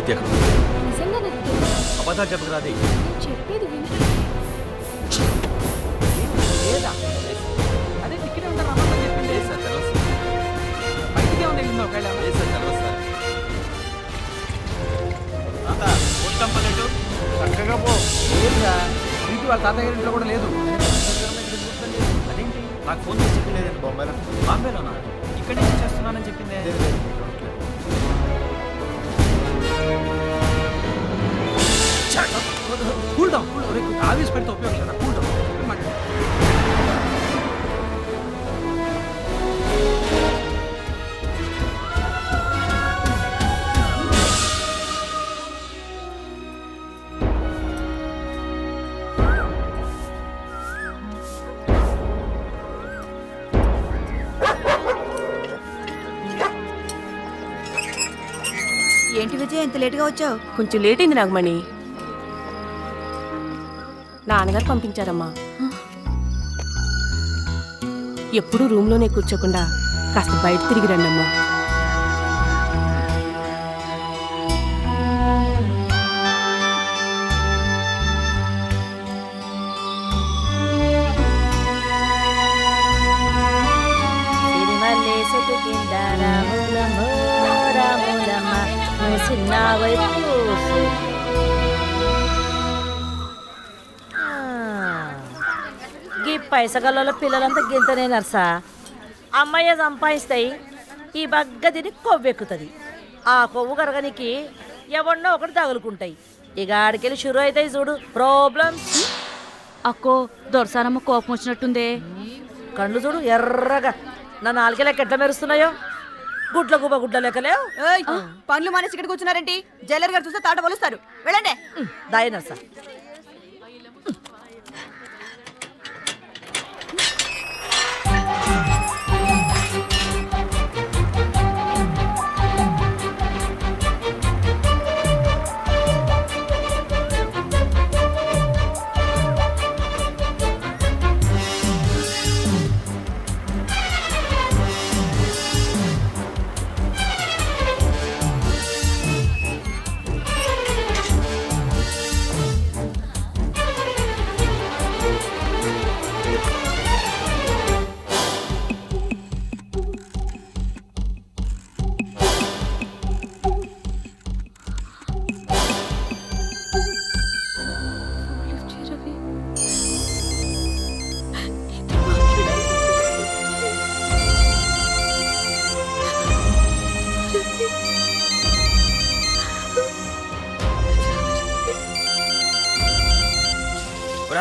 కీర్తి ఎక్కడ నిజంగా నాకు తెలియదు. అబద్ధాలు చెప్పకరాది. నేను చెప్పేది విను. లేదా అదే ఇక్కడే ఉంటారు అమ్మ చెప్పింది. లేదు సార్, తెలవదు సార్. బయటికే ఉంది వెళ్ళింది ఒకవేళ. లేదు సార్, తెలవదు సార్. చక్కగా పో. లేదురా ప్రీతి వాళ్ళ తాతయ్య గారి ఇంట్లో కూడా లేదు. అదేంటి నాకు ఫోన్ చేసి చెప్పలేదండి. బాంబేలోనా? ఇక్కడే చేస్తున్నానని చెప్పిందే. కూల్ డౌన్, ఆఫీస్ పెడితే ఉపయోగం లేదా? Cool down. ఏంటి విజయ్ ఇంత లేటుగా వచ్చావు? కొంచెం లేట్ అయింది నాగమణి. నాన్నగారు పంపించారమ్మా. ఎప్పుడూ రూమ్లోనే కూర్చోకుండా కాస్త బయట తిరిగి రండమ్మా. గీ పైసగల్ల పిల్లలంతా గింతనే నర్సా. అమ్మాయి సంపాదిస్తాయి, ఈ బగ్గ తిని కొవ్వెక్కుతుంది. ఆ కొవ్వు కరగనికి ఎవన్నో ఒకటి తగులుకుంటాయి. ఇక ఆడికెళ్ళి షురు అవుతాయి చూడు ప్రాబ్లమ్స్. అక్కో దొరసానమ్మ కోపం వచ్చినట్టుందే. కళ్ళు చూడు ఎర్రగా, నా నాలుగే లెక్క ఎట్లా మెరుస్తున్నాయో. గుడ్ల గుబ గుడ్ల లెక్కలేవు. పనులు మానేసి ఇక్కడ కూర్చున్నారేంటి? జైలర్ గారు చూస్తే తాట వలుస్తారు. వెళ్ళండి. దాయి నర్సా.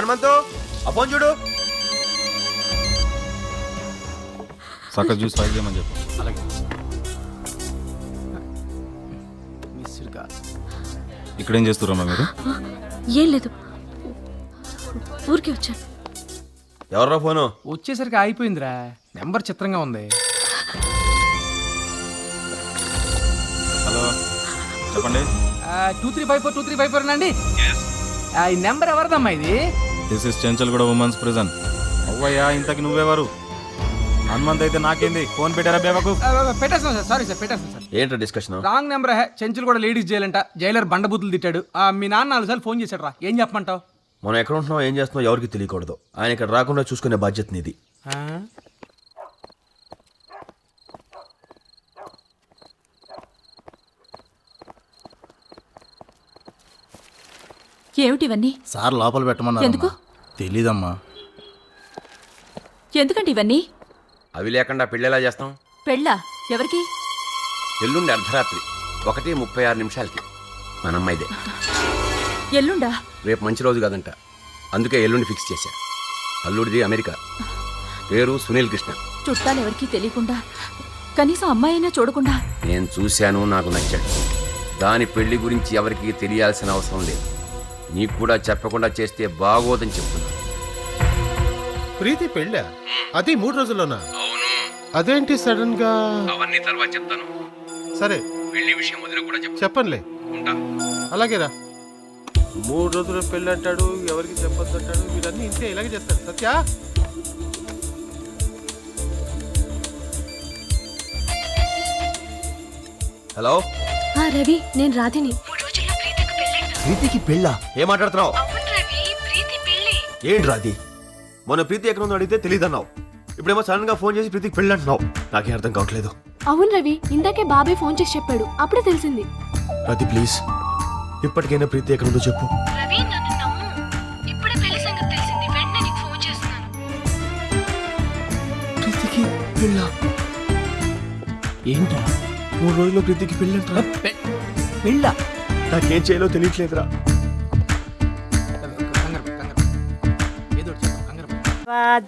హనుమంతు ఆ ఫోన్ చూడు. సక్క జ్యూస్ ఫైల్ చేయమని చెప్పు. అలాగే. ఇక్కడేం చేస్తున్నారమ్మా మీరు? ఏం లేదు, ఊరికే వచ్చాను. ఎవర్రా ఫోను? వచ్చేసరికి అయిపోయిందిరా. నెంబర్ చిత్రంగా ఉంది. హలో చెప్పండి. 2354 అండి. ఈ నెంబర్ ఎవరిదమ్మా ఇది? This is Chanchalguda women's prison. అవ్వయ్యా ఇంతకి నువ్వెవరు? హనుమంత్ అయితే నాకేంది? ఫోన్ పెట్టారా బేవకు? పెట్టేస్తాను సార్. సారీ సార్, పెట్టేస్తాను సార్. ఏంటో డిస్కషన్? Wrong number. చెంచులు కూడా లేడీస్ జైలంట. జైలర్ బండబూతులు తిట్టాడు. మీ నాన్న 4 సార్లు ఫోన్ చేశాడు రా. ఏం చెప్పమంటావు? మనం ఎక్కడ ఉంటున్నావు, ఏం చేస్తున్నావు ఎవరికి తెలియకూడదు. ఆయన ఇక్కడ రాకుండా చూసుకునే బాధ్యత నీది. ఏమిటివన్నీ? సార్ లోపల పెట్టమన్నారు. ఎందుకు? తెలీదమ్మా. ఎందుకంటే ఇవన్నీ? అవి లేకుండా పెళ్ళి ఎలా చేస్తాం? పెళ్ళా? ఎవరికి? ఎల్లుండి అర్ధరాత్రి 1:36 మన అమ్మాయిదే. ఎల్లుండా? రేపు మంచి రోజు కాదంట, అందుకే ఎల్లుండి ఫిక్స్ చేశా. అల్లుడిది అమెరికా, పేరు సునీల్ కృష్ణ. చుట్టాలు ఎవరికి తెలియకుండా, కనీసం అమ్మాయి అయినా చూడకుండా? నేను చూశాను, నాకు నచ్చాడు. దాని పెళ్లి గురించి ఎవరికి తెలియాల్సిన అవసరం లేదు. నీకు కూడా చెప్పకుండా చేస్తే బాగోదని చెప్తున్నా. ప్రీతి పెళ్ళా? అది 3 రోజుల్లోనా? అదేంటి సడన్ గా? అవన్నీ తర్వాత చెప్తాను. సరే పెళ్లి విషయం వదిలి కూడా చెప్పనులే. అలాగేరా. 3 రోజుల పెళ్ళి అంటాడు, ఎవరికి చెప్పొద్దు అంటాడు. వీరన్నీ ఇంతే ఇలాగే చేస్తారు. సత్య హలో. రవి, నేను రాధిని. ప్రీతికి పెళ్ళా? ఏం మాట్లాడుతున్నావు? ఏంట్రా అది? మొన్న ప్రీతి ఎక్కడ ఉందో అడిగితే తెలియదన్నావు. ఇప్పుడేమో సడన్ గా ఫోన్ చేసి ప్రీతికి పెళ్ళి అంటున్నావు. నాకేం అర్థం కావట్లేదు. అవును రవి, ఇందాకే బాబాయ్ ఫోన్ చేసి చెప్పాడు, అప్పుడే తెలిసింది. రతి ప్లీజ్, ఇప్పటికైనా ప్రీతి ఎక్కడ ఉందో చెప్పు. రవి నన్ను నమ్ము, ఇప్పుడే పెళ్లి సంగతి తెలిసింది, వెంటనే నీకు ఫోన్ చేస్తున్నాను. ప్రీతికి పెళ్ళా? ఏంటా 3 రోజుల్లో ప్రీతికి పెళ్ళంటా? పెళ్ళ నాకేం చేయాలో తెలియట్లేదురా.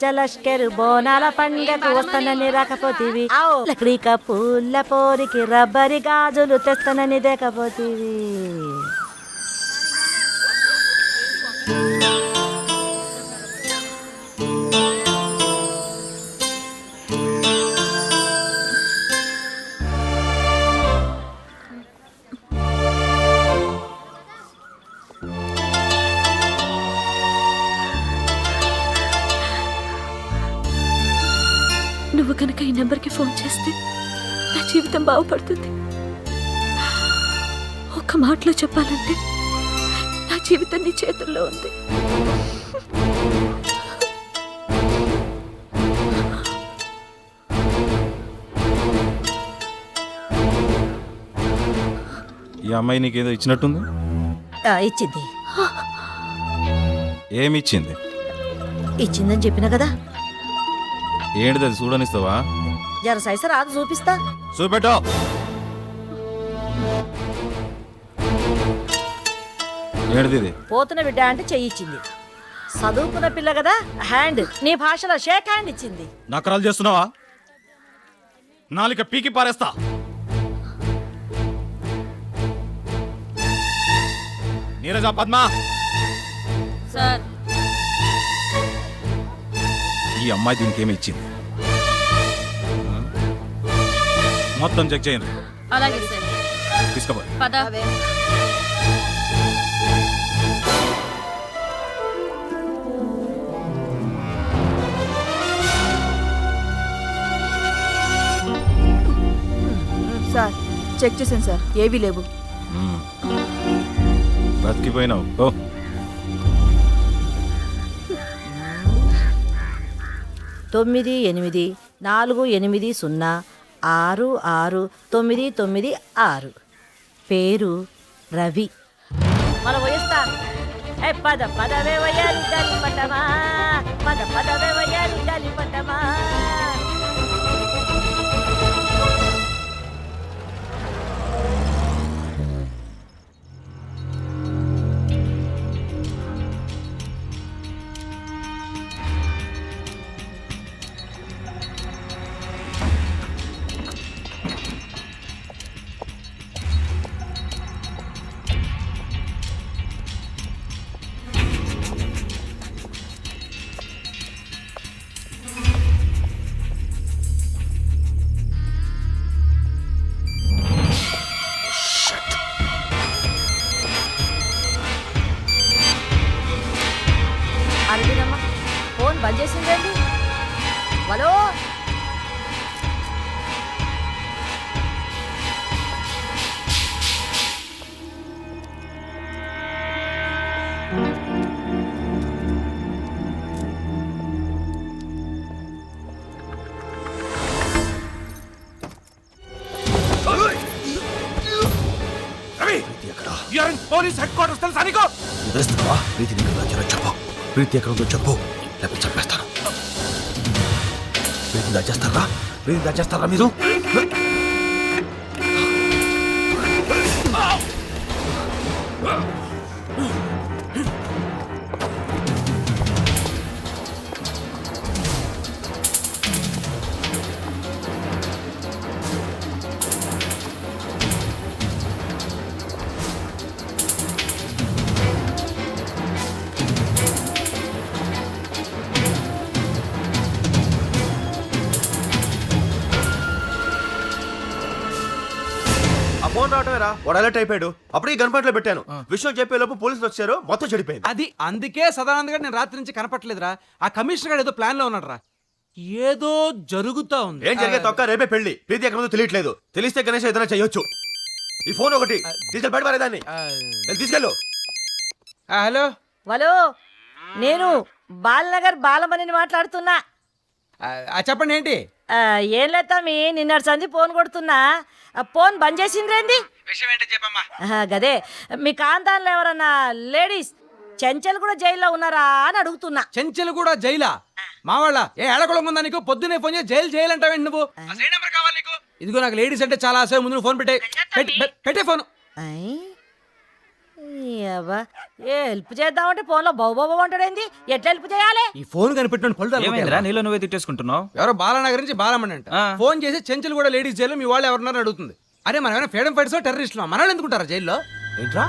జలష్కరు బోనాల పండగకు వస్తానని రాకపోతీవి లక్డీక పూల పోరికి రబ్బరి గాజులు తెస్తానని దేకపోతీవి. నువ్వు కనుక ఈ నెంబర్కి ఫోన్ చేస్తే నా జీవితం బాగుపడుతుంది. ఒక్క మాటలో చెప్పాలంటే నా జీవితం నీ చేతుల్లో ఉంది. ఈ అమ్మాయి నీకేదో ఇచ్చినట్టుంది. ఇచ్చింది ఏమి ఇచ్చింది? ఇచ్చిందని చెప్పిన కదా. ఏంటిది అది? చూడనిస్తావా? జర సైస రాదు, చూపిస్తా. చూపెట్టో. ఏంటిది ఇది? పోతున్న బిడ్డ అంటే చెయ్యిచ్చింది. చదువుకున్న పిల్ల కదా, హ్యాండ్ నీ భాషలో షేక్ హ్యాండ్ ఇచ్చింది. నకరాలు చేస్తున్నావా? నాలిక పీకి పారేస్తా. నీరజ, పద్మ, సార్ ఈ అమ్మాయి దీనికి ఏమి ఇచ్చింది? మొత్తం చెక్ చేయండి. అలాగే సార్. తీసుకోబో. పద. సార్ చెక్ చేశాను సార్, ఏవీ లేవు. బతికిపోయినావు. ఓ 9848066996 పేరు రవి. మన వయస్తా పద పదవే వయ్యాలి గాలి పట్టమా, పద పదవే వయ్యాలి గాలి పట్టమా. అరవిందమ్మ ఫోన్ బంద్ చేసిందండి. హలో, పోలీస్ హెడ్ క్వార్టర్స్ తెలుసా నీకు? ఎదురుస్తున్నావా? ప్రీతిని చెప్పు. ప్రీతి ఎక్కడ ఉందో చెప్పు, లేకపోతే చంపేస్తాను. ప్రీతి దాచేస్తారా? ప్రీతి దాచేస్తారా మీరు? ఫోన్ రావటమేరా, వాడు అలర్ట్ అయిపోయాడు. అప్పుడే ఈ గన్పాట్లో పెట్టాను. విషయం చెప్పే లోపు పోలీసులు వచ్చారు, మొత్తం చెడిపోయింది. అది అందుకే సదానంద గారు నేను రాత్రి నుంచి కనపట్లేదురా. ఆ కమిషనర్ గారు ఏదో ప్లాన్ లో ఉన్నాడు రా. ఏదో జరుగుతా ఉంది. ఏం జరిగే తొక్క, రేపే పెళ్లి. ప్రీతి ఎక్కడ ఉందో తెలియట్లేదు. తెలిస్తే గణేష్ ఏదైనా చెయ్యొచ్చు. ఈ ఫోన్ ఒకటి తీసుకెళ్ళి బయట పారేదాన్ని. తీసుకెళ్ళు. హలో వలో నేను బాలనగర్ బాలమణిని మాట్లాడుతున్నా. చెప్పండి ఏంటి? ఏం లేదమ్మి, నిన్నటి సంది ఫోన్ కొడుతున్నా, ఫోన్ బంద్ చేసిండ్రేంది? విషయం ఏంటో చెప్పమ్మా. గదే మీ కాంతాన్లో ఎవరన్నా లేడీస్ చెంచల్ కూడా జైల్లో ఉన్నారా అని అడుగుతున్నా. చెంచలు కూడా జైలా? మా వాళ్ళ ఏ ఏడకుളം ఉందా నీకు? పొద్దునే ఫోన్ చేసి జైలు అంటావేంటి నువ్వు? కావాలి నీకు? ఇదిగో నాకు లేడీస్ అంటే చాలా ఆశ. ముందు ఫోన్ పెట్టే ఫోన్. ఏ హెల్ప్ చేద్దామంటే ఫోన్లో బాబు అంటాడేంది? ఎట్లా హెల్ప్ చేయాలి? ఈ ఫోన్ కనిపెట్టిన పళ్ళు నీలో నువ్వే తిట్టేసుకుంటున్నావు. ఎవరో బాలనగర్ నుంచి బాలమణి అంట ఫోన్ చేసి చెంచలు కూడా లేడీస్ జైలు మీ వాళ్ళు ఎవరున్నారని అడుగుతుంది. అరే మనం ఏమైనా ఫ్రీడమ్ ఫైటర్స్ టెర్రరిస్టులు? మన వాళ్ళు ఎందుకుంటారా జైల్లో? ఏంట్రా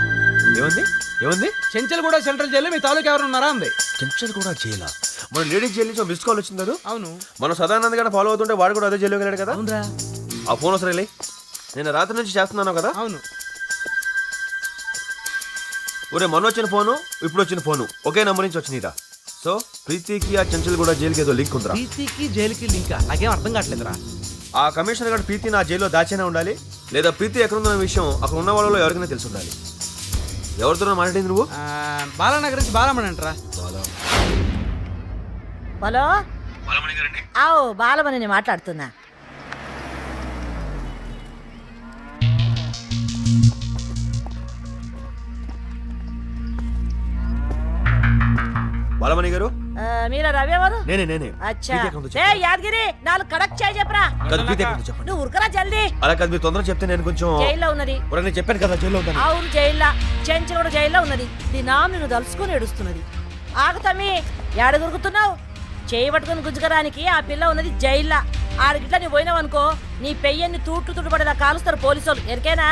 ఏముంది ఏముంది? చెంచలు కూడా సెంట్రల్ జైల్లో మీ తాలూకా ఎవరు ఉన్నారా అంది. చెంచల్ కూడా జైలా? మన లేడీస్ జైలు నుంచి మిస్ కాల్ వచ్చింది కదా. అవును. మనం సదానంద్ గారిని ఫాలో అవుతుంటే వాడు కూడా అదే జైలుకి వెళ్ళాడు కదా. అవునరా? ఆ ఫోన్ వసరే నేను రాత్రి నుంచి చేస్తున్నాను కదా. అవును. ఒరే మొన్న వచ్చిన ఫోను ఇప్పుడు వచ్చిన ఫోను ఒకే నెంబర్ నుంచి వచ్చిందిరా. సో ప్రీతికి ఆ చెంచల్ కూడా జైలుకి ఏదో లింక్ ఉందిరా. ప్రీతికి జైలుకి లింకా? నాకేం అర్థం కావట్లేదురా. ఆ కమిషనర్ గారు ప్రీతి నా జైల్లో దాచేనే ఉండాలి, లేదా ప్రీతి ఎక్కడుందన్న విషయం అక్కడ ఉన్న వాళ్ళలో ఎవరికైనా తెలిసి ఉండాలి. ఎవరితో మాట్లాడింది నువ్వు? బాలనగర్ నుంచి బాలమణి అంటరా. హలో ఆవు బాలమణిని మాట్లాడుతున్నా. బాలమణి గారు మీరా రవి ఎవరు? నేనే. అచ్చా ప్రీతి ఎక్కడ ఉందో ఏ యాదగిరి 4 కడక్ చాయ్ చెప్పరా. కాదు, ప్రీతి ఎక్కడ ఉందో చెప్పండి. నువ్వు ఉరకరా జల్దీ. అలా కాదు, మీరు తొందరగా చెప్తే నేను కొంచెం. జైల్లో ఉన్నది. నేను చెప్పాను కదా జైల్లో ఉంటాను. అవును జైల్లో. చెంచల్ కూడా జైల్లో ఉన్నది. దినాం నిన్ను దలుచుకొని ఏడుస్తున్నది. ఆగుతమ్మి, ఏడ దొరుకుతున్నావు? చేయి పట్టుకుని గుజ్జుకరానికి ఆ పిల్ల ఉన్నది జైల్లో. ఆడిగిట్లా నువ్వు పోయినావనుకో నీ పెయ్యన్ని తూట్లు పడేలా కాలుస్తారు పోలీసులు. ఎరికేనా?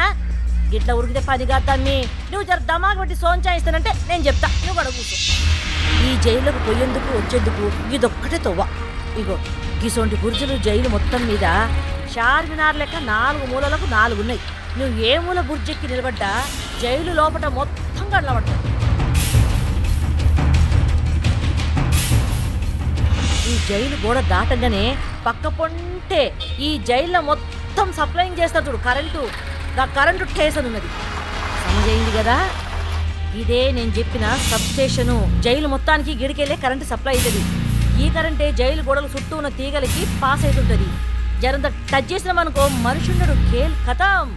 గిట్లా ఉరికితే పని కాదు తమ్మి. నువ్వు జర దమాకు పెట్టి సోంచాయిస్తానంటే నేను చెప్తా, నువ్వు కూడా కూర్చో. ఈ జైలుకు పోయేందుకు వచ్చేందుకు ఇదొక్కటే తొవ్వ. ఇగో గిసొంటి బుర్జులు జైలు మొత్తం మీద చార్మినార్ లెక్క 4 మూలలకు 4 ఉన్నాయి. నువ్వు ఏ మూల బుర్జెక్కి నిలబడ్డా జైలు లోపల మొత్తం కళ్ళబడ్డా. ఈ జైలు గోడ దాటంగానే పక్క పొంటే ఈ జైల్లో మొత్తం సప్లైంగ్ చేస్తారు చూడు కరెంటు. కరెంటు స్టేషన్ ఉన్నది, సమజైంది కదా. ఇదే నేను చెప్పిన సబ్ స్టేషను. జైలు మొత్తానికి గిడికెళ్ళే కరెంటు సప్లై అవుతుంది. ఈ కరెంటే జైలు గోడలు చుట్టూ ఉన్న తీగలకి పాస్ అవుతుంటది. జరంత టచ్ చేసినామనుకో మనిషి ఉండడు, ఖేల్ ఖతం.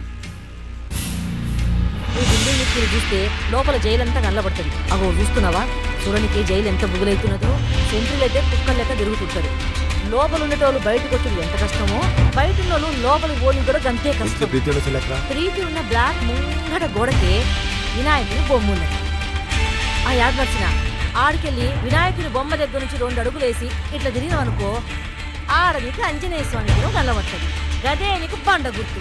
ఈ బిల్డింగ్ ఎక్కి చూస్తే లోపల జైలు అంతా కనబడుతుంది. అగో చూస్తున్నావా, చూడనికి జైలు ఎంత బుగులైతున్నదో. సెంట్రీలు అయితే కుక్కలు లెక్క తిరుగుతుంటారు. లోపల ఉండేటోళ్ళు బయటకు వచ్చి ఎంత కష్టమో, బయట ఉన్న వాళ్ళు లోపలికి పోని కూడా అంతే కష్టం. ప్రీతి ఉన్న బ్లాక్ ముంగట గోడకే వినాయకుని బొమ్మ ఉన్నది. ఆ యాడ్ వచ్చిన ఆడికెళ్ళి వినాయకుని బొమ్మ దగ్గర నుంచి 2 అడుగులు వేసి ఇట్లా తిరిగినాం అనుకో, ఆడ నీకు ఆంజనేయ స్వామి కూడా కనబడుతుంది. గదే నీకు బండ గుర్తు.